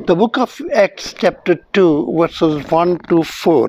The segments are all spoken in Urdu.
The book of Acts chapter 2 verses 1 to 4।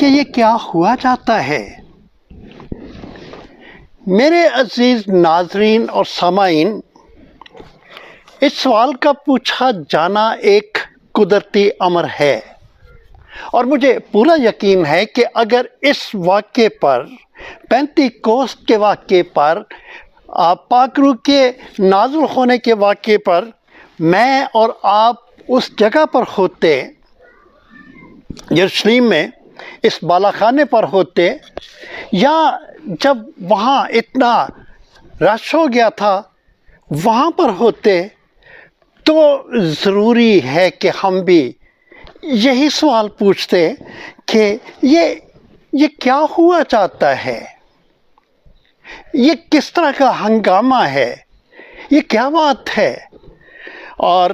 کہ یہ کیا ہوا جاتا ہے؟ میرے عزیز ناظرین اور سامعین، اس سوال کا پوچھا جانا ایک قدرتی امر ہے، اور مجھے پورا یقین ہے کہ اگر اس واقعے پر، پینتی کوست کے واقعے پر، پاک روح کے نازل ہونے کے واقعے پر میں اور آپ اس جگہ پر ہوتے، یروشلم میں اس بالا خانے پر ہوتے، یا جب وہاں اتنا رش ہو گیا تھا وہاں پر ہوتے، تو ضروری ہے کہ ہم بھی یہی سوال پوچھتے کہ یہ کیا ہوا چاہتا ہے؟ یہ کس طرح کا ہنگامہ ہے؟ یہ کیا بات ہے؟ اور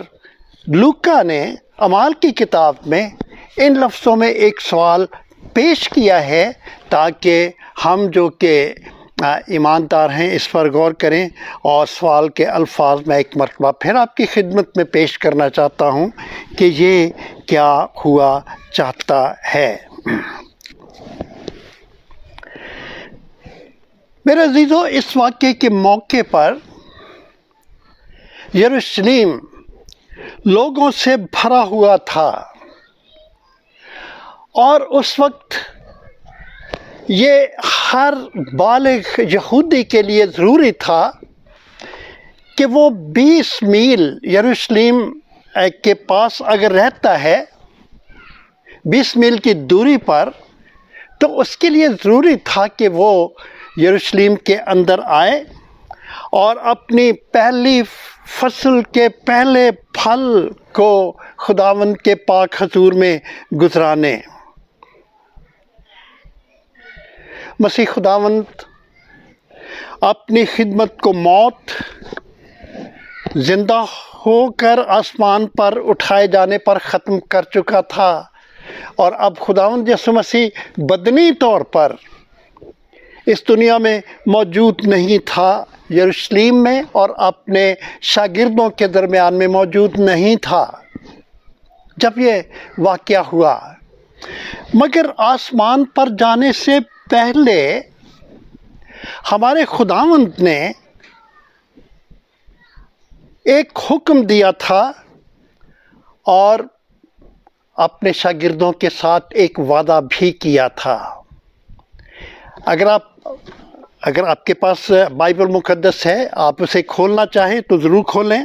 لوکا نے اعمال کی کتاب میں ان لفظوں میں ایک سوال پیش کیا ہے تاکہ ہم جو کہ ایماندار ہیں اس پر غور کریں، اور سوال کے الفاظ میں ایک مرتبہ پھر آپ کی خدمت میں پیش کرنا چاہتا ہوں کہ یہ کیا ہوا چاہتا ہے۔ میرے عزیزو، اس واقعے کے موقع پر یروشلم لوگوں سے بھرا ہوا تھا، اور اس وقت یہ ہر بالغ یہودی کے لیے ضروری تھا کہ وہ 20 میل یروشلم کے پاس اگر رہتا ہے، 20 میل کی دوری پر، تو اس کے لیے ضروری تھا کہ وہ یروشلم کے اندر آئے اور اپنی پہلی فصل کے پہلے پھل کو خداوند کے پاک حضور میں گزرانے۔ مسیح خداوند اپنی خدمت کو موت، زندہ ہو کر آسمان پر اٹھائے جانے پر ختم کر چکا تھا، اور اب خداوند یسوع مسیح بدنی طور پر اس دنیا میں موجود نہیں تھا، یروشلم میں اور اپنے شاگردوں کے درمیان میں موجود نہیں تھا جب یہ واقعہ ہوا۔ مگر آسمان پر جانے سے پہلے ہمارے خداوند نے ایک حکم دیا تھا، اور اپنے شاگردوں کے ساتھ ایک وعدہ بھی کیا تھا۔ اگر آپ کے پاس بائبل مقدس ہے، آپ اسے کھولنا چاہیں تو ضرور کھولیں۔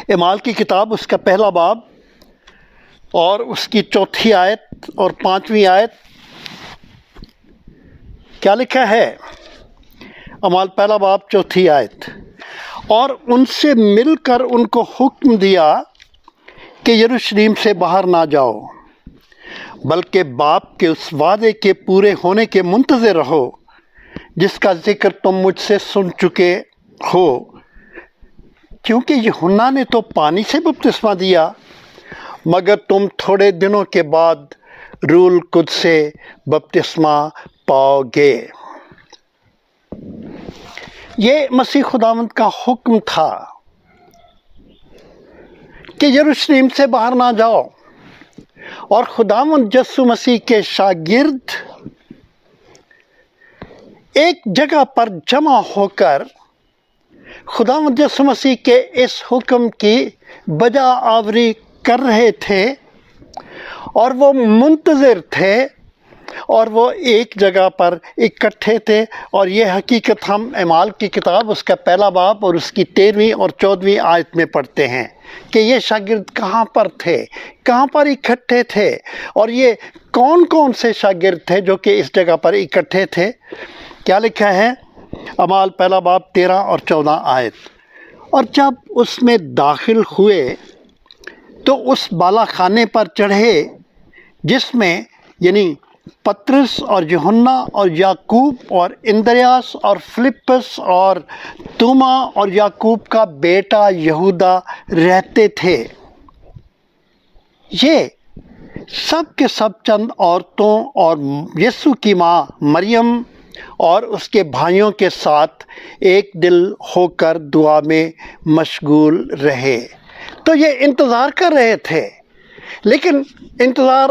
اعمال کی کتاب، اس کا پہلا باب اور اس کی 4 آیت اور 5 آیت، کیا لکھا ہے؟ اعمال پہلا باب 4 آیت: اور ان سے مل کر ان کو حکم دیا کہ یروشلم سے باہر نہ جاؤ، بلکہ باپ کے اس وعدے کے پورے ہونے کے منتظر رہو جس کا ذکر تم مجھ سے سن چکے ہو، کیونکہ یوحنا نے تو پانی سے بپتسمہ دیا، مگر تم تھوڑے دنوں کے بعد روح القدس سے بپتسمہ پاؤ گے۔ یہ مسیح خداوند کا حکم تھا کہ یروشلم سے باہر نہ جاؤ، اور خداوند یسوع مسیح کے شاگرد ایک جگہ پر جمع ہو کر خداوند یسوع مسیح کے اس حکم کی بجا آوری کر رہے تھے، اور وہ منتظر تھے، اور وہ ایک جگہ پر اکٹھے تھے۔ اور یہ حقیقت ہم اعمال کی کتاب، اس کا پہلا باب اور اس کی 13 اور 14 آیت میں پڑھتے ہیں کہ یہ شاگرد کہاں پر تھے، کہاں پر اکٹھے تھے، اور یہ کون کون سے شاگرد تھے جو کہ اس جگہ پر اکٹھے تھے۔ کیا لکھا ہے؟ اعمال پہلا باب 13 اور 14 آیت: اور جب اس میں داخل ہوئے تو اس بالا خانے پر چڑھے جس میں، یعنی پطرس اور یوحنا اور یعقوب اور اندریاس اور فلپس اور توما اور یعقوب کا بیٹا یہودا رہتے تھے۔ یہ سب کے سب چند عورتوں اور یسوع کی ماں مریم اور اس کے بھائیوں کے ساتھ ایک دل ہو کر دعا میں مشغول رہے۔ تو یہ انتظار کر رہے تھے، لیکن انتظار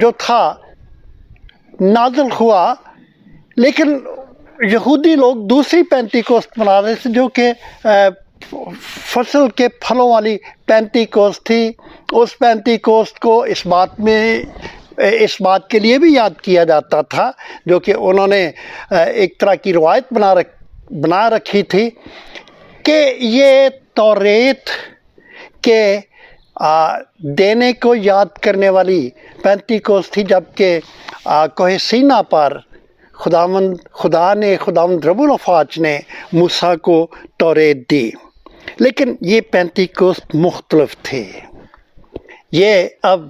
جو تھا نازل ہوا، لیکن یہودی لوگ دوسری پینتیکوست منا رہے تھے جو کہ فصل کے پھلوں والی پینتیکوست تھی۔ اس پینتیکوست کو اس بات کے لیے بھی یاد کیا جاتا تھا، جو کہ انہوں نے ایک طرح کی روایت بنا رکھی تھی کہ یہ توریت کے دینے کو یاد کرنے والی پینتیکوست تھی، جبکہ کوہ سینا پر خداوند رب الافواج نے موسیٰ کو توریت دی، لیکن یہ پینتیکوست مختلف تھے۔ یہ اب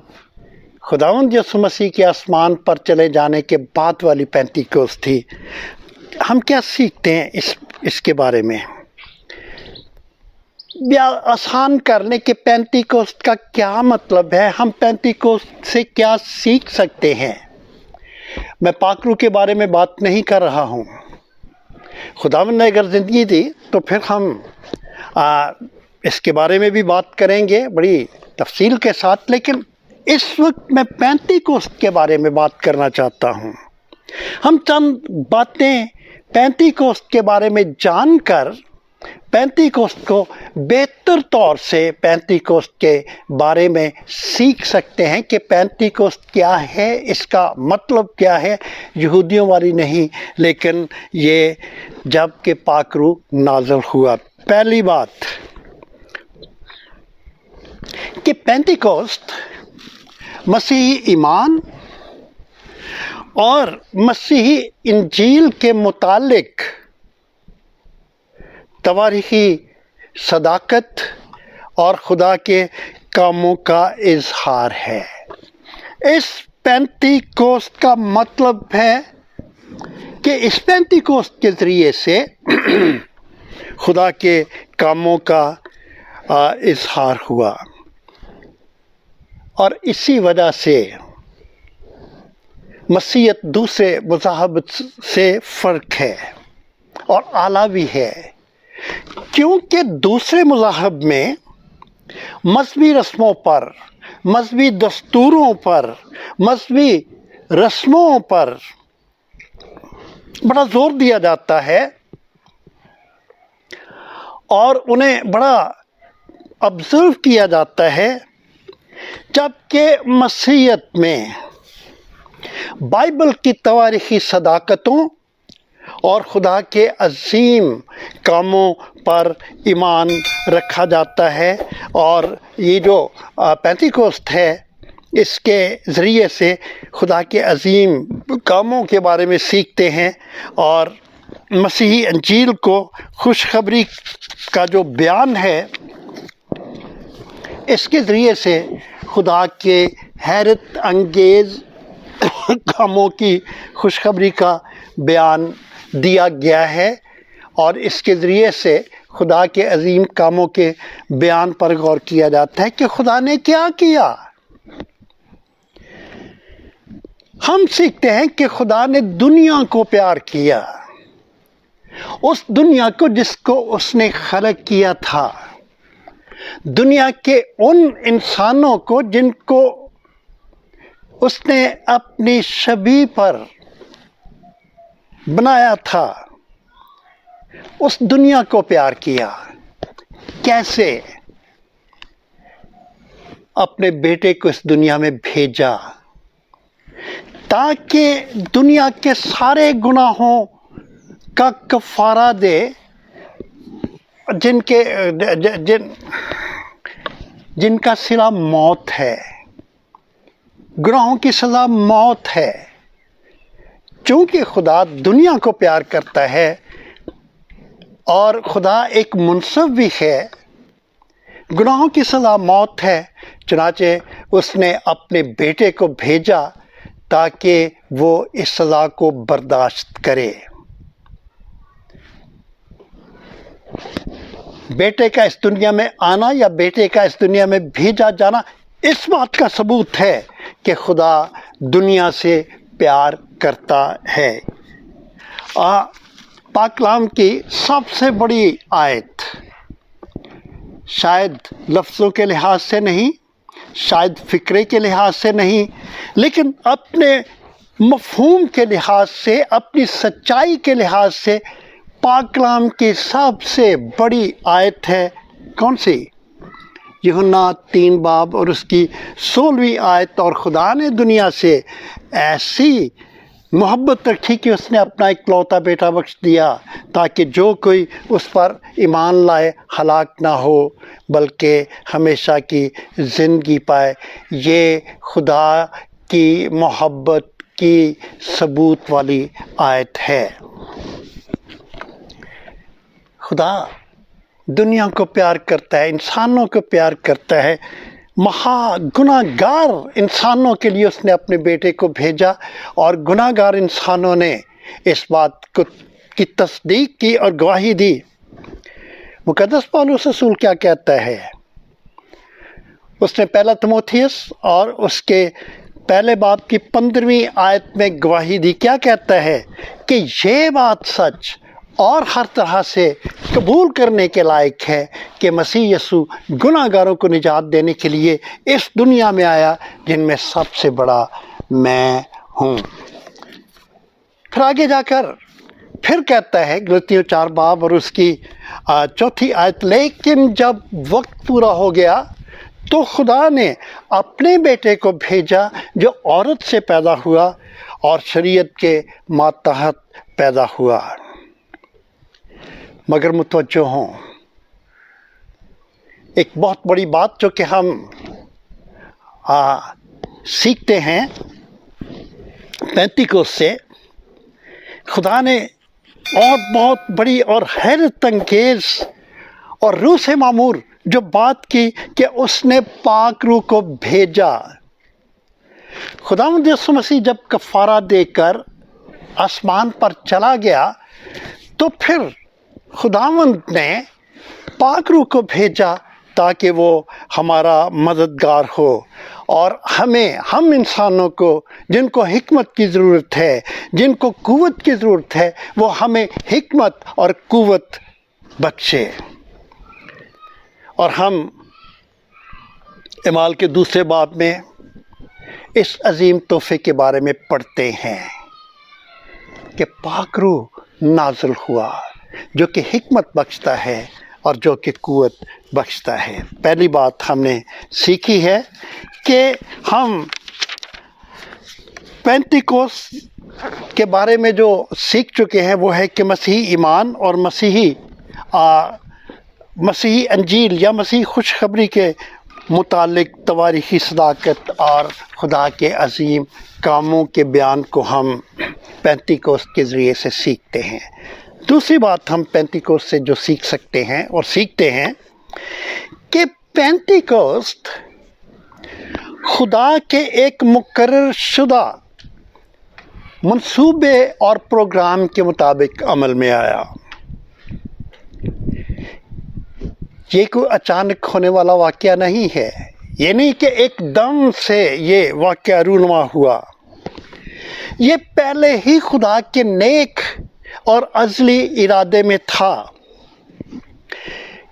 خداوند یسوع مسیح کے آسمان پر چلے جانے کے بعد والی پینتیکوست تھی۔ ہم کیا سیکھتے ہیں اس کے بارے میں؟ یا آسان کرنے کے پینتیکوست کا کیا مطلب ہے؟ ہم پینتیکوست سے کیا سیکھ سکتے ہیں؟ میں پاکرو کے بارے میں بات نہیں کر رہا ہوں۔ خداوند نے اگر زندگی دی تو پھر ہم اس کے بارے میں بھی بات کریں گے بڑی تفصیل کے ساتھ، لیکن اس وقت میں پینتیکوست کے بارے میں بات کرنا چاہتا ہوں۔ ہم چند باتیں پینتیکوست کے بارے میں جان کر پینتیکوست کو بہتر طور سے پینتیکوست کے بارے میں سیکھ سکتے ہیں کہ پینتیکوست کیا ہے، اس کا مطلب کیا ہے۔ یہودیوں والی نہیں، لیکن یہ جب کہ پاک روح نازل ہوا۔ پہلی بات کہ پینتیکوست مسیحی ایمان اور مسیحی انجیل کے متعلق تواریخی صداقت اور خدا کے کاموں کا اظہار ہے۔ اس پینتیکوست کا مطلب ہے کہ اس پینتیکوست کے ذریعے سے خدا کے کاموں کا اظہار ہوا، اور اسی وجہ سے مسیحیت دوسرے مذاہب سے فرق ہے اور اعلیٰ بھی ہے، کیونکہ دوسرے مذاہب میں مذہبی رسموں پر، مذہبی دستوروں پر، مذہبی رسموں پر بڑا زور دیا جاتا ہے اور انہیں بڑا آبزرو کیا جاتا ہے، جبکہ مسیحیت میں بائبل کی تواریخی صداقتوں اور خدا کے عظیم کاموں پر ایمان رکھا جاتا ہے، اور یہ جو پینتیکوست ہے اس کے ذریعے سے خدا کے عظیم کاموں کے بارے میں سیکھتے ہیں، اور مسیحی انجیل کو، خوشخبری کا جو بیان ہے، اس کے ذریعے سے خدا کے حیرت انگیز کاموں کی خوشخبری کا بیان دیا گیا ہے، اور اس کے ذریعے سے خدا کے عظیم کاموں کے بیان پر غور کیا جاتا ہے کہ خدا نے کیا کیا۔ ہم سیکھتے ہیں کہ خدا نے دنیا کو پیار کیا، اس دنیا کو جس کو اس نے خلق کیا تھا، دنیا کے ان انسانوں کو جن کو اس نے اپنی شبیہ پر بنایا تھا، اس دنیا کو پیار کیا۔ کیسے؟ اپنے بیٹے کو اس دنیا میں بھیجا تاکہ دنیا کے سارے گناہوں کا کفارہ دے، جن کا صلہ موت ہے، گناہوں کی سزا موت ہے۔ چونکہ خدا دنیا کو پیار کرتا ہے اور خدا ایک منصف بھی ہے، گناہوں کی سزا موت ہے، چنانچہ اس نے اپنے بیٹے کو بھیجا تاکہ وہ اس سزا کو برداشت کرے۔ بیٹے کا اس دنیا میں آنا یا بیٹے کا اس دنیا میں بھیجا جانا اس بات کا ثبوت ہے کہ خدا دنیا سے پیار کرتا ہے۔ پاک کلام کی سب سے بڑی آیت، شاید لفظوں کے لحاظ سے نہیں، شاید فکرے کے لحاظ سے نہیں لیکن اپنے مفہوم کے لحاظ سے، اپنی سچائی کے لحاظ سے پاک کلام کی سب سے بڑی آیت ہے کون سی؟ یوحنا 3 باب اور اس کی 16ویں آیت۔ اور خدا نے دنیا سے ایسی محبت رکھی کہ اس نے اپنا اکلوتا بیٹا بخش دیا تاکہ جو کوئی اس پر ایمان لائے ہلاک نہ ہو بلکہ ہمیشہ کی زندگی پائے۔ یہ خدا کی محبت کی ثبوت والی آیت ہے۔ خدا دنیا کو پیار کرتا ہے، انسانوں کو پیار کرتا ہے، مہا گناہ گار انسانوں کے لیے اس نے اپنے بیٹے کو بھیجا، اور گناہ گار انسانوں نے اس بات کی تصدیق کی اور گواہی دی۔ مقدس پولس رسول کیا کہتا ہے؟ اس نے پہلا تموتھیوس اور اس کے پہلے باب کی 15ویں آیت میں گواہی دی۔ کیا کہتا ہے؟ کہ یہ بات سچ اور ہر طرح سے قبول کرنے کے لائق ہے کہ مسیح یسوع گناہ گاروں کو نجات دینے کے لیے اس دنیا میں آیا، جن میں سب سے بڑا میں ہوں۔ پھر آگے جا کر پھر کہتا ہے غلطیوں 4 باب اور اس کی 4 آیت، لیکن جب وقت پورا ہو گیا تو خدا نے اپنے بیٹے کو بھیجا جو عورت سے پیدا ہوا اور شریعت کے ماتحت پیدا ہوا۔ مگر متوجہ ہوں، ایک بہت بڑی بات جو کہ ہم سیکھتے ہیں پینتیکوست سے، خدا نے اور بہت بڑی اور حیرت انگیز اور روح سے معمور جو بات کی کہ اس نے پاک روح کو بھیجا۔ خداوند یسوع مسیح جب کفارہ دے کر آسمان پر چلا گیا تو پھر خداوند نے پاک روح کو بھیجا تاکہ وہ ہمارا مددگار ہو، اور ہم انسانوں کو جن کو حکمت کی ضرورت ہے، جن کو قوت کی ضرورت ہے، وہ ہمیں حکمت اور قوت بخشے۔ اور ہم اعمال کے 2 باب میں اس عظیم تحفے کے بارے میں پڑھتے ہیں کہ پاک روح نازل ہوا جو کہ حکمت بخشتا ہے اور جو کہ قوت بخشتا ہے۔ پہلی بات ہم نے سیکھی ہے کہ ہم پینتیکوست کے بارے میں جو سیکھ چکے ہیں وہ ہے کہ مسیحی ایمان اور مسیحی انجیل یا مسیحی خوشخبری کے متعلق تواریخی صداقت اور خدا کے عظیم کاموں کے بیان کو ہم پینتیکوست کے ذریعے سے سیکھتے ہیں۔ دوسری بات ہم پینتیکوست سے جو سیکھ سکتے ہیں اور سیکھتے ہیں کہ پینتیکوست خدا کے ایک مقرر شدہ منصوبے اور پروگرام کے مطابق عمل میں آیا۔ یہ کوئی اچانک ہونے والا واقعہ نہیں ہے، یہ نہیں کہ ایک دم سے یہ واقعہ رونما ہوا، یہ پہلے ہی خدا کے نیک اور ازلی ارادے میں تھا۔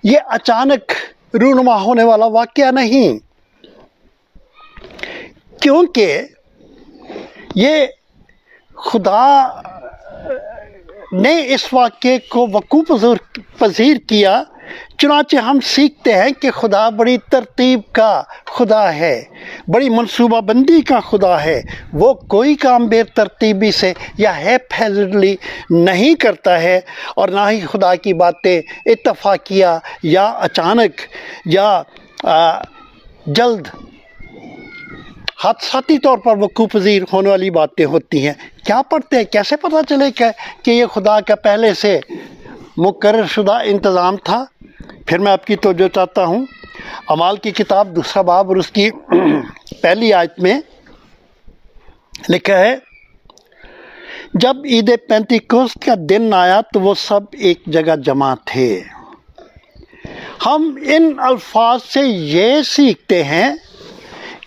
یہ اچانک رونما ہونے والا واقعہ نہیں، کیونکہ یہ خدا نے اس واقعے کو وقوع پذیر کیا۔ چنانچہ ہم سیکھتے ہیں کہ خدا بڑی ترتیب کا خدا ہے، بڑی منصوبہ بندی کا خدا ہے۔ وہ کوئی کام بے ترتیبی سے یا ہیپھیزڈلی نہیں کرتا ہے، اور نہ ہی خدا کی باتیں اتفاقیہ یا اچانک یا جلد حادثاتی طور پر وقوع پذیر ہونے والی باتیں ہوتی ہیں۔ کیا پڑھتے ہیں؟ کیسے پتہ چلے کہ یہ خدا کا پہلے سے مقرر شدہ انتظام تھا؟ پھر میں آپ کی توجہ چاہتا ہوں، اعمال کی کتاب 2 باب اور اس کی پہلی آیت میں لکھا ہے، جب عید پینتیکوست کا دن آیا تو وہ سب ایک جگہ جمع تھے۔ ہم ان الفاظ سے یہ سیکھتے ہیں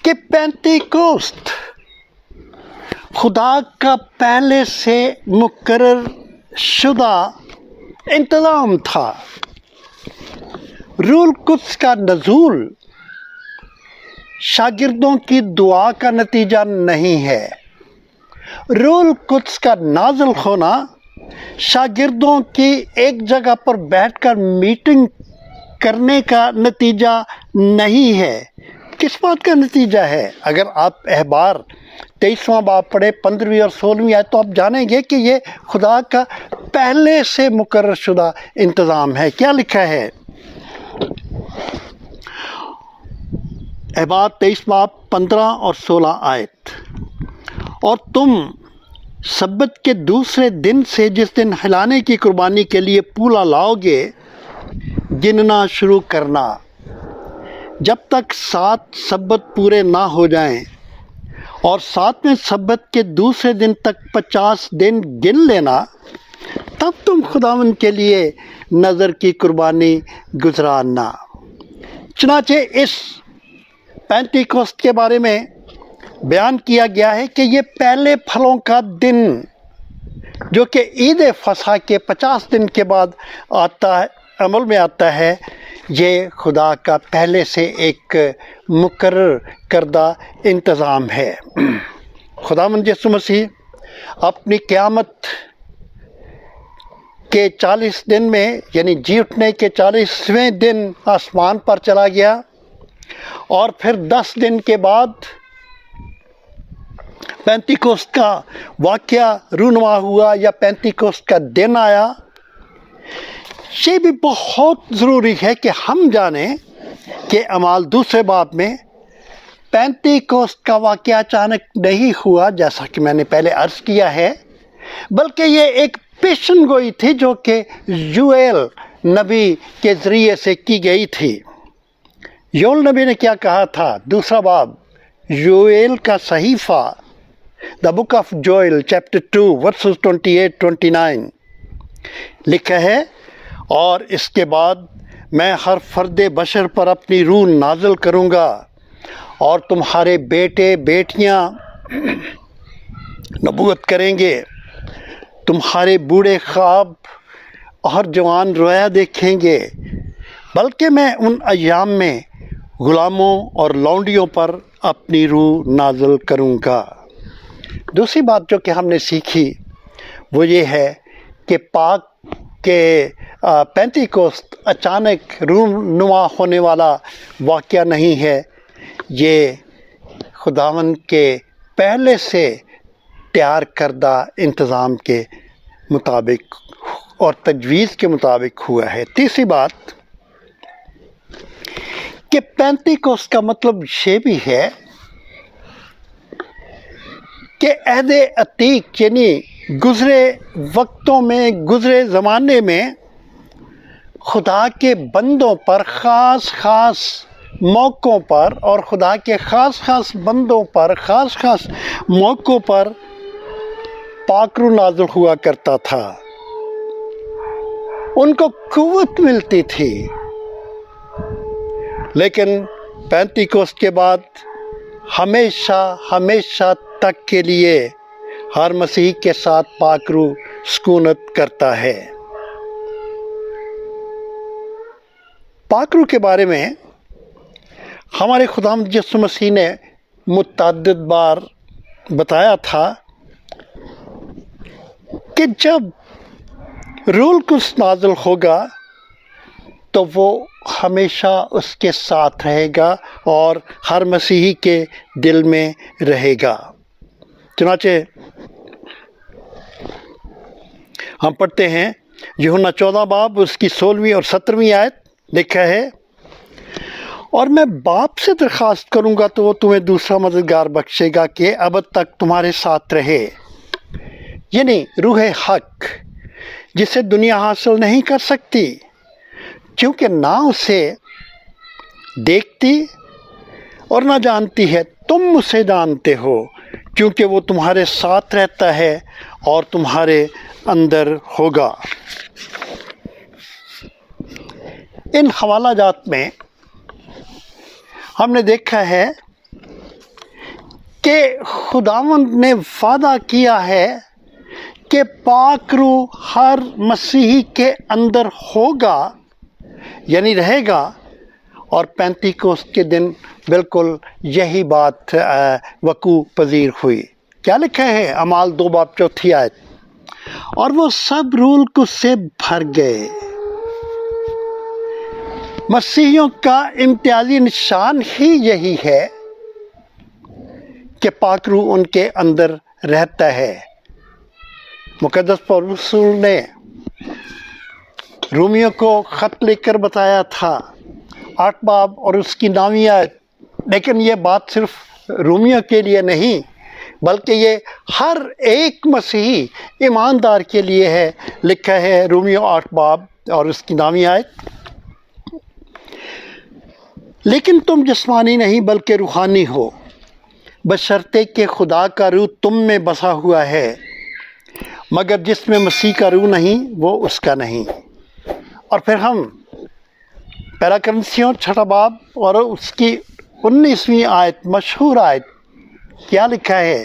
کہ پینتیکوست خدا کا پہلے سے مقرر شدہ انتظام تھا۔ روح القدس کا نزول شاگردوں کی دعا کا نتیجہ نہیں ہے۔ روح القدس کا نازل ہونا شاگردوں کی ایک جگہ پر بیٹھ کر میٹنگ کرنے کا نتیجہ نہیں ہے۔ کس بات کا نتیجہ ہے؟ اگر آپ احبار 23واں باب پڑھے 15ویں اور 16ویں آیت تو آپ جانیں گے کہ یہ خدا کا پہلے سے مقرر شدہ انتظام ہے۔ کیا لکھا ہے؟ احبار 23 باب 15 اور 16 آیت، اور تم سبت کے دوسرے دن سے جس دن ہلانے کی قربانی کے لیے پولا لاؤ گے گننا شروع کرنا، جب تک 7 سبت پورے نہ ہو جائیں، اور 7ویں سبت کے دوسرے دن تک 50 دن گن لینا، تب تم خداوند کے لیے نذر کی قربانی گزارنا۔ چنانچہ اس پینتیکوست کے بارے میں بیان کیا گیا ہے کہ یہ پہلے پھلوں کا دن جو کہ عید فصح کے 50 دن کے بعد آتا ہے، عمل میں آتا ہے، یہ خدا کا پہلے سے ایک مقرر کردہ انتظام ہے۔ خداوند یسوع مسیح اپنی قیامت کے 40 دن میں، یعنی جی اٹھنے کے 40ویں دن آسمان پر چلا گیا، اور پھر 10 دن کے بعد پینتیکوست کا واقعہ رونما ہوا یا پینتیکوست کا دن آیا۔ یہ بھی بہت ضروری ہے کہ ہم جانیں کہ اعمال 2 باب میں پینتیکوست کا واقعہ اچانک نہیں ہوا، جیسا کہ میں نے پہلے عرض کیا ہے، بلکہ یہ ایک پیشن گوئی تھی جو کہ یوئیل نبی کے ذریعے سے کی گئی تھی۔ یوئیل نبی نے کیا کہا تھا؟ 2 باب یوئیل کا صحیفہ، دا بک آف جوئیل چیپٹر 2 ورسز 28-29 لکھا ہے، اور اس کے بعد میں ہر فرد بشر پر اپنی روح نازل کروں گا، اور تمہارے بیٹے بیٹیاں نبوت کریں گے، تمہارے بوڑھے خواب اور جوان رویا دیکھیں گے، بلکہ میں ان ایام میں غلاموں اور لونڈیوں پر اپنی روح نازل کروں گا۔ دوسری بات جو کہ ہم نے سیکھی وہ یہ ہے کہ پاک کہ پینتیکوست اچانک رونما ہونے والا واقعہ نہیں ہے، یہ خداوند کے پہلے سے تیار کردہ انتظام کے مطابق اور تجویز کے مطابق ہوا ہے۔ تیسری بات کہ پینتیکوست کا مطلب یہ بھی ہے کہ عہد عتیق یعنی گزرے وقتوں میں، گزرے زمانے میں خدا کے بندوں پر خاص موقعوں پر، اور خدا کے خاص بندوں پر خاص موقعوں پر پاک روح نازل ہوا کرتا تھا، ان کو قوت ملتی تھی۔ لیکن پینتیکوست کے بعد ہمیشہ تک کے لیے ہر مسیح کے ساتھ پاک روح سکونت کرتا ہے۔ پاک روح کے بارے میں ہمارے خداوند یسوع مسیح نے متعدد بار بتایا تھا کہ جب روح القدس نازل ہوگا تو وہ ہمیشہ اس کے ساتھ رہے گا اور ہر مسیحی کے دل میں رہے گا۔ چنانچہ ہم پڑھتے ہیں یوحنا 14 باب اس کی 16ویں اور 17ویں آیت، لکھا ہے، اور میں باپ سے درخواست کروں گا تو وہ تمہیں دوسرا مددگار بخشے گا کہ ابد تک تمہارے ساتھ رہے، یعنی روح حق، جسے دنیا حاصل نہیں کر سکتی کیونکہ نہ اسے دیکھتی اور نہ جانتی ہے، تم اسے جانتے ہو کیونکہ وہ تمہارے ساتھ رہتا ہے اور تمہارے اندر ہوگا۔ ان حوالہ جات میں ہم نے دیکھا ہے کہ خداوند نے وعدہ کیا ہے کہ پاک روح ہر مسیحی کے اندر ہوگا، یعنی رہے گا، اور پینتیکوست کے دن بالکل یہی بات وقوع پذیر ہوئی۔ کیا لکھا ہے اعمال 2 باب 4 آیت؟ اور وہ سب رول قدس سے بھر گئے۔ مسیحیوں کا امتیازی نشان ہی یہی ہے کہ پاک روح ان کے اندر رہتا ہے۔ مقدس پولس رسول نے رومیوں کو خط لکھ کر بتایا تھا 8 باب اور اس کی 9 آیت، لیکن یہ بات صرف رومیوں کے لیے نہیں بلکہ یہ ہر ایک مسیحی ایماندار کے لیے ہے۔ لکھا ہے رومیوں 8 باب اور اس کی 9 آیت، لیکن تم جسمانی نہیں بلکہ روحانی ہو، بشرطے کہ خدا کا روح تم میں بسا ہوا ہے، مگر جس میں مسیح کا روح نہیں وہ اس کا نہیں۔ اور پھر ہم پہلا کرنتھیوں 6 باب اور اس کی 19ویں آیت، مشہور آیت، کیا لکھا ہے؟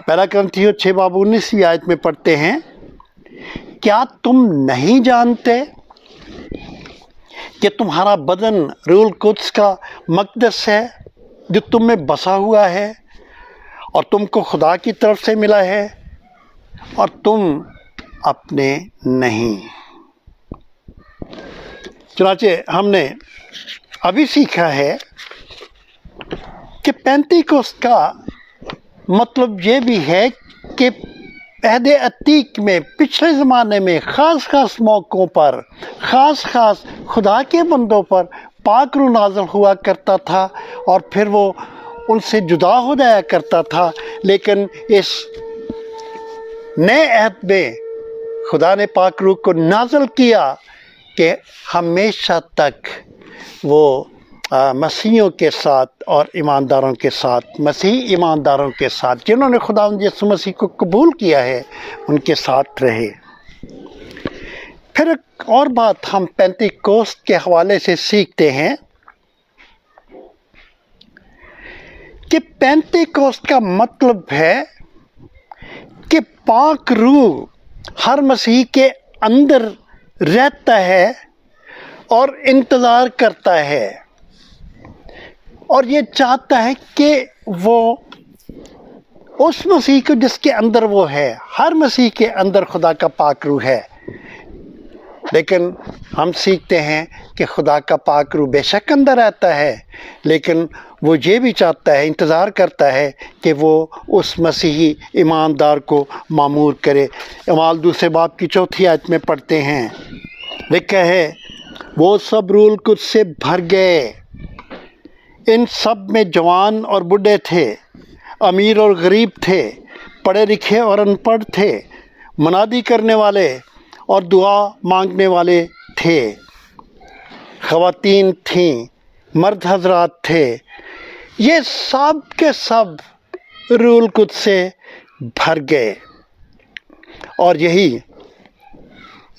پہلا کرنتھیوں 6 باب 19ویں آیت میں پڑھتے ہیں، کیا تم نہیں جانتے کہ تمہارا بدن روح القدس کا مقدس ہے جو تم میں بسا ہوا ہے اور تم کو خدا کی طرف سے ملا ہے اور تم اپنے نہیں۔ چنانچہ ہم نے ابھی سیکھا ہے کہ پینتیکوست کا مطلب یہ بھی ہے کہ عہد عتیق میں، پچھلے زمانے میں خاص موقعوں پر خاص خدا کے بندوں پر پاک روح نازل ہوا کرتا تھا اور پھر وہ ان سے جدا ہو جایا کرتا تھا، لیکن اس نئے عہد میں خدا نے پاک روح کو نازل کیا کہ ہمیشہ تک وہ مسیحیوں کے ساتھ اور ایمانداروں کے ساتھ، مسیحی ایمانداروں کے ساتھ جنہوں نے خدا یسوع مسیح کو قبول کیا ہے، ان کے ساتھ رہے۔ پھر ایک اور بات ہم پینتیکوست کے حوالے سے سیکھتے ہیں کہ پینتیکوست کا مطلب ہے کہ پاک روح ہر مسیحی کے اندر رہتا ہے اور انتظار کرتا ہے اور یہ چاہتا ہے کہ وہ اس مسیح کو جس کے اندر وہ ہے، ہر مسیح کے اندر خدا کا پاک روح ہے۔ لیکن ہم سیکھتے ہیں کہ خدا کا پاک روح بے شک اندر رہتا ہے، لیکن وہ یہ بھی چاہتا ہے، انتظار کرتا ہے کہ وہ اس مسیحی ایماندار کو معمور کرے۔ اعمال 2 باب کی 4 آیت میں پڑھتے ہیں، لکھا ہے وہ سب روح القدس سے بھر گئے، ان سب میں جوان اور بوڑھے تھے، امیر اور غریب تھے، پڑھے لکھے اور ان پڑھ تھے، منادی کرنے والے اور دعا مانگنے والے تھے، خواتین تھیں، مرد حضرات تھے، یہ سب کے سب روح القدس سے بھر گئے۔ اور یہی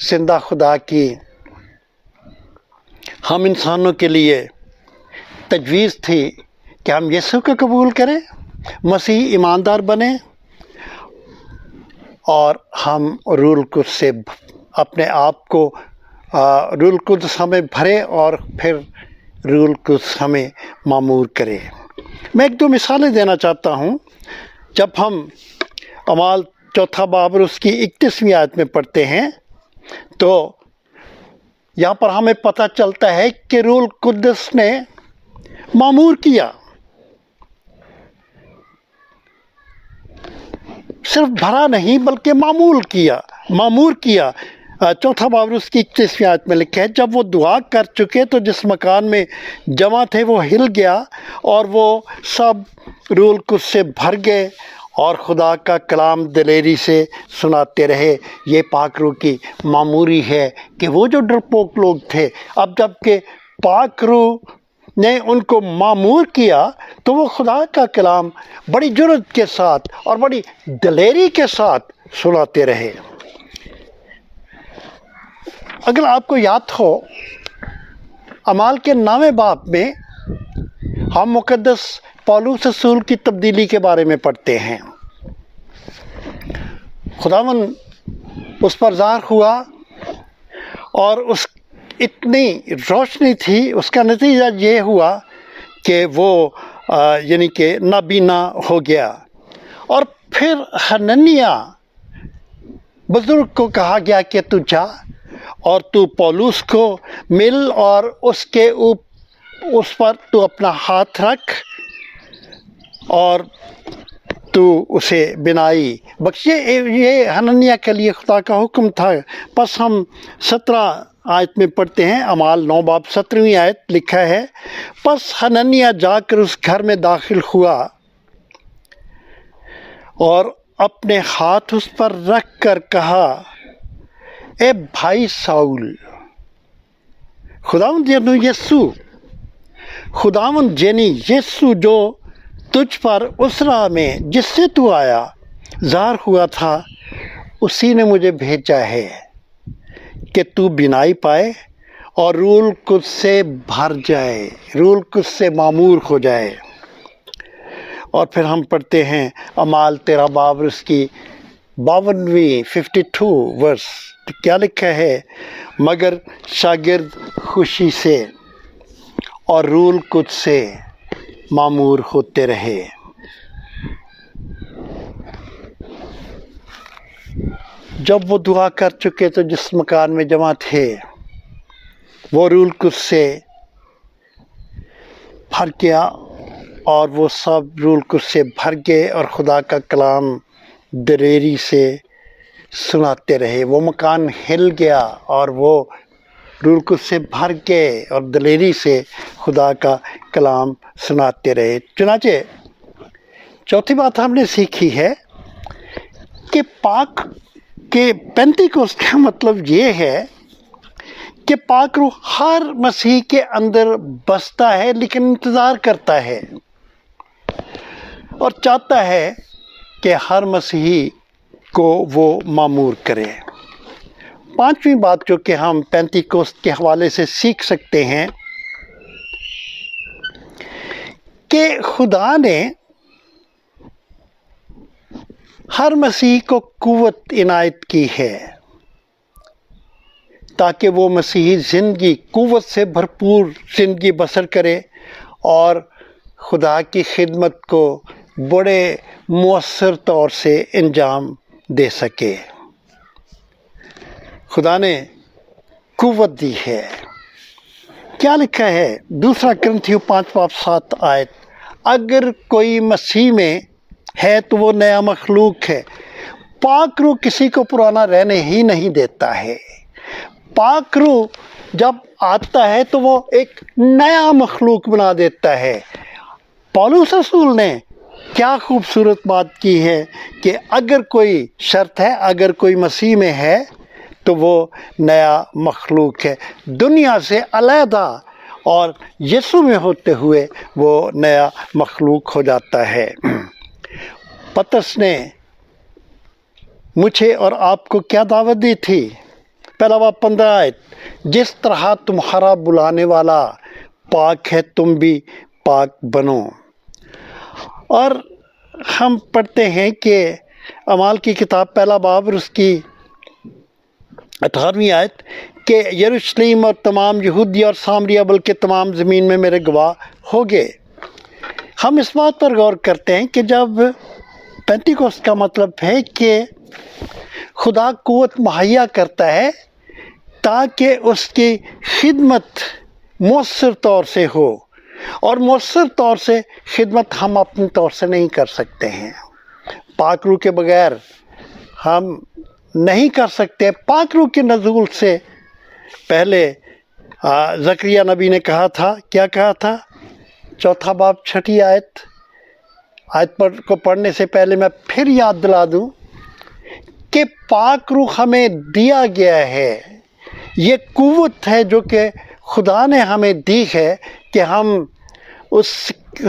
زندہ خدا کی ہم انسانوں کے لیے تجویز تھی کہ ہم یسوع کو قبول کریں، مسیح ایماندار بنیں اور ہم روح القدس سے اپنے آپ کو روح القدس ہمیں بھرے اور پھر روح القدس ہمیں معمور کرے۔ میں 1-2 مثالیں دینا چاہتا ہوں۔ جب ہم اعمال 4 باب اور اس کی 31ویں آیت میں پڑھتے ہیں تو یہاں پر ہمیں پتہ چلتا ہے کہ روح القدس نے معمور کیا، صرف بھرا نہیں بلکہ معمور کیا۔ 4 باب اس کی 31ویں آیت میں لکھا ہے، جب وہ دعا کر چکے تو جس مکان میں جمع تھے وہ ہل گیا اور وہ سب روح القدس سے بھر گئے اور خدا کا کلام دلیری سے سناتے رہے۔ یہ پاک روح کی معموری ہے کہ وہ جو ڈرپوک لوگ تھے، اب جب کہ پاک روح نے ان کو معمور کیا تو وہ خدا کا کلام بڑی جرات کے ساتھ اور بڑی دلیری کے ساتھ سناتے رہے۔ اگر آپ کو یاد ہو، اعمال کے 9 باب میں ہم مقدس پولس رسول کی تبدیلی کے بارے میں پڑھتے ہیں۔ خداوند اس پر ظاہر ہوا اور اتنی روشنی تھی، اس کا نتیجہ یہ ہوا کہ وہ یعنی کہ نابینا ہو گیا۔ اور پھر حننیہ بزرگ کو کہا گیا کہ تو جا اور تو پولس کو مل اور اس پر تو اپنا ہاتھ رکھ اور تو اسے بینائی بخش۔ یہ حننیہ کے لیے خدا کا حکم تھا۔ پس ہم 17 آیت میں پڑھتے ہیں، اعمال 9 باب 17ویں آیت لکھا ہے، پس حننیہ جا کر اس گھر میں داخل ہوا اور اپنے ہاتھ اس پر رکھ کر کہا، اے بھائی ساؤل، خداوند یعنی یسوع جو تجھ پر اس راہ میں جس سے تو آیا ظاہر ہوا تھا، اسی نے مجھے بھیجا ہے کہ تو بینائی پائے اور روح القدس سے بھر جائے، روح القدس سے معمور ہو جائے۔ اور پھر ہم پڑھتے ہیں اعمال 13 باب اس کی 52ویں 52 ورس، کیا لکھا ہے؟ مگر شاگرد خوشی سے اور روح القدس سے معمور ہوتے رہے۔ جب وہ دعا کر چکے تو جس مکان میں جمع تھے وہ روح القدس سے بھر گیا اور وہ سب روح القدس سے بھر گئے اور خدا کا کلام دلیری سے سناتے رہے۔ وہ مکان ہل گیا اور وہ روح القدس سے بھر گئے اور دلیری سے خدا کا کلام سناتے رہے۔ چنانچہ چوتھی بات ہم نے سیکھی ہے کہ پینتیکوست کا مطلب یہ ہے کہ پاک روح ہر مسیح کے اندر بستا ہے، لیکن انتظار کرتا ہے اور چاہتا ہے کہ ہر مسیحی کو وہ معمور کرے۔ پانچویں بات جو کہ ہم پینتیکوست کے حوالے سے سیکھ سکتے ہیں کہ خدا نے ہر مسیحی کو قوت عنایت کی ہے تاکہ وہ مسیحی زندگی قوت سے بھرپور زندگی بسر کرے اور خدا کی خدمت کو بڑے مؤثر طور سے انجام دے سکے۔ خدا نے قوت دی ہے۔ کیا لکھا ہے؟ 2 کرنتھیوں 5 باب 7 آیت، اگر کوئی مسیح میں ہے تو وہ نیا مخلوق ہے، پاک روح کسی کو پرانا رہنے ہی نہیں دیتا ہے۔ پاک روح جب آتا ہے تو وہ ایک نیا مخلوق بنا دیتا ہے۔ پولس رسول نے کیا خوبصورت بات کی ہے کہ اگر کوئی شرط ہے، اگر کوئی مسیح میں ہے تو وہ نیا مخلوق ہے، دنیا سے علیحدہ اور یسوع میں ہوتے ہوئے وہ نیا مخلوق ہو جاتا ہے۔ پترس نے مجھے اور آپ کو کیا دعوت دی تھی؟ 1 باب 15 آیت، جس طرح تمہارا بلانے والا پاک ہے تم بھی پاک بنو۔ اور ہم پڑھتے ہیں کہ اعمال کی کتاب 1 باب اس کی 18ویں آیت کہ یروشلم اور تمام یہودیہ اور سامریہ بلکہ تمام زمین میں میرے گواہ ہو گئے۔ ہم اس بات پر غور کرتے ہیں کہ جب پینتیکوست کا مطلب ہے کہ خدا قوت مہیا کرتا ہے تاکہ اس کی خدمت مؤثر طور سے ہو، اور مؤثر طور سے خدمت ہم اپنے طور سے نہیں کر سکتے ہیں، پاک روح کے بغیر ہم نہیں کر سکتے۔ پاک روح کے نزول سے پہلے زکریا نبی نے کہا تھا، کیا کہا تھا؟ 4 باب 6 آیت کو پڑھنے سے پہلے میں پھر یاد دلا دوں کہ پاک روح ہمیں دیا گیا ہے، یہ قوت ہے جو کہ خدا نے ہمیں دی ہے کہ ہم اس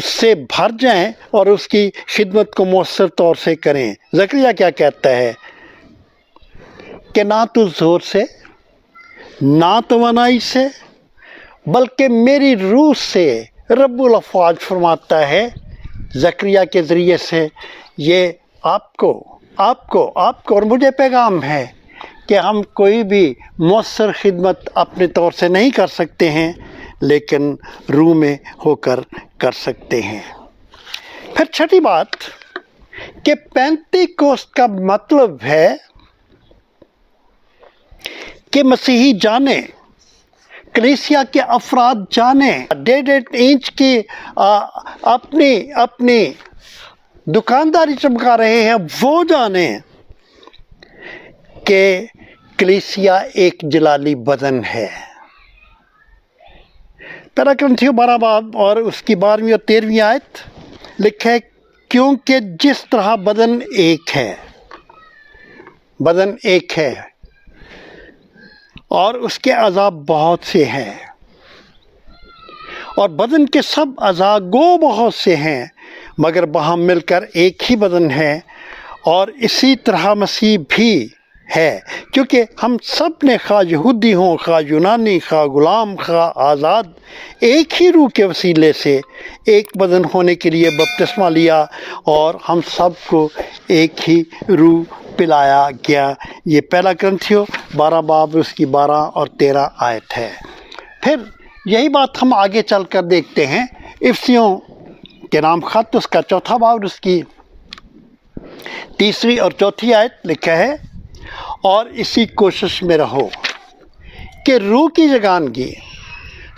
سے بھر جائیں اور اس کی خدمت کو مؤثر طور سے کریں۔ زکریا کیا کہتا ہے کہ نہ تو زور سے، نہ توانائی سے، بلکہ میری روح سے رب الافواج فرماتا ہے زکریا کے ذریعے سے، یہ آپ کو اور مجھے پیغام ہے کہ ہم کوئی بھی مؤثر خدمت اپنے طور سے نہیں کر سکتے ہیں، لیکن روح میں ہو کر سکتے ہیں۔ پھر چھٹی بات کہ پینتیکوست کا مطلب ہے کہ مسیحی جانیں، کلیسیا کے افراد جانیں، 1.5 انچ کی اپنی دکانداری چمکا رہے ہیں، وہ جانیں کہ کلیسیا ایک جلالی بدن ہے۔ پہلا کرنتھیوں 12 باب اور اس کی 12ویں اور 13ویں آیت لکھا ہے، کیونکہ جس طرح بدن ایک ہے اور اس کے اعضاء بہت سے ہیں، اور بدن کے سب اعضاء گو بہت سے ہیں، مگر باہم مل کر ایک ہی بدن ہے، اور اسی طرح مسیح بھی ہے، کیونکہ ہم سب نے خواہ یہودی ہوں، خواہ یونانی، خواہ غلام، خواہ آزاد، ایک ہی روح کے وسیلے سے ایک بدن ہونے کے لیے بپتسمہ لیا، اور ہم سب کو ایک ہی روح پلایا گیا۔ یہ پہلا کرنتھیوں 12 باب اس کی 12 اور 13 آیت ہے۔ پھر یہی بات ہم آگے چل کر دیکھتے ہیں، افسیوں کے نام خط اس کا 4 باب اس کی 3 اور 4 آیت لکھا ہے، اور اسی کوشش میں رہو کہ روح کی یگانگی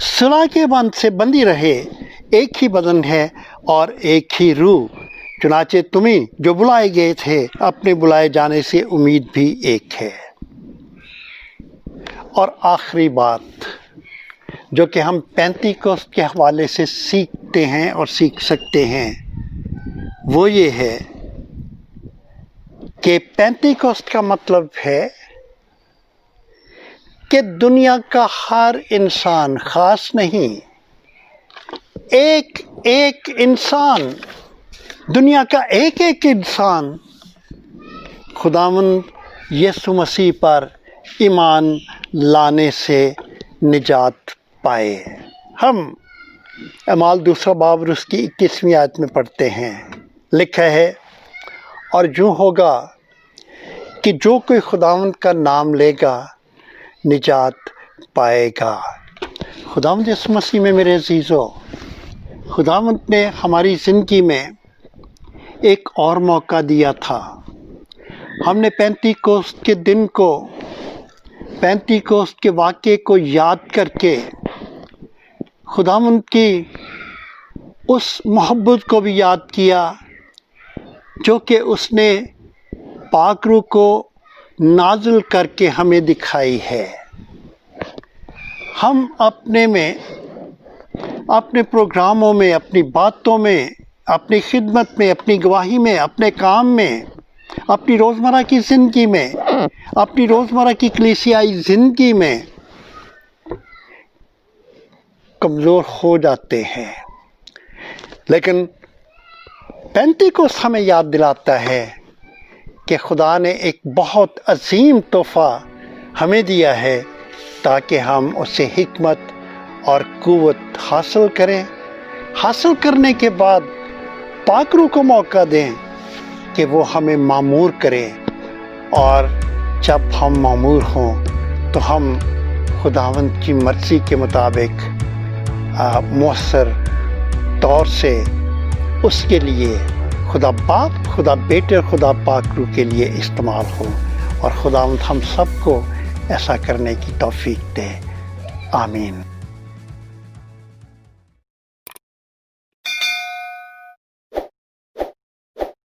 صلح کے بند سے بندی رہے، ایک ہی بدن ہے اور ایک ہی روح، چنانچہ تمہیں جو بلائے گئے تھے اپنے بلائے جانے سے امید بھی ایک ہے۔ اور آخری بات جو کہ ہم پینتیکوست کے حوالے سے سیکھتے ہیں اور سیکھ سکتے ہیں، وہ یہ ہے کہ پینتیکوست کا مطلب ہے کہ دنیا کا ہر انسان، خاص نہیں، ایک انسان، دنیا کا ایک انسان خداوند یسوع مسیح پر ایمان لانے سے نجات پائے۔ ہم اعمال 2 باب اس کی 21ویں آیت میں پڑھتے ہیں، لکھا ہے، اور یوں ہوگا کہ جو کوئی خداوند کا نام لے گا نجات پائے گا۔ خداوند یسوع مسیح میں میرے عزیزو، خداوند نے ہماری زندگی میں ایک اور موقع دیا تھا۔ ہم نے پینتیکوست کے دن کو، پینتیکوست کے واقعے کو یاد کر کے خداوند کی اس محبت کو بھی یاد کیا جو کہ اس نے پاک روح کو نازل کر کے ہمیں دکھائی ہے۔ ہم اپنے پروگراموں میں، اپنی باتوں میں، اپنی خدمت میں، اپنی گواہی میں، اپنے کام میں، اپنی روزمرہ کی زندگی میں، اپنی روزمرہ کی کلیسیائی زندگی میں کمزور ہو جاتے ہیں، لیکن پینتیکوست ہمیں یاد دلاتا ہے کہ خدا نے ایک بہت عظیم تحفہ ہمیں دیا ہے تاکہ ہم اس سے حکمت اور قوت حاصل کریں، حاصل کرنے کے بعد پاک روح کو موقع دیں کہ وہ ہمیں معمور کرے، اور جب ہم معمور ہوں تو ہم خداوند کی مرضی کے مطابق مؤثر طور سے اس کے لیے خدا باپ، خدا بیٹے اور خدا پاک روح کے لیے استعمال ہو، اور خداوند ہم سب کو ایسا کرنے کی توفیق دے۔ آمین۔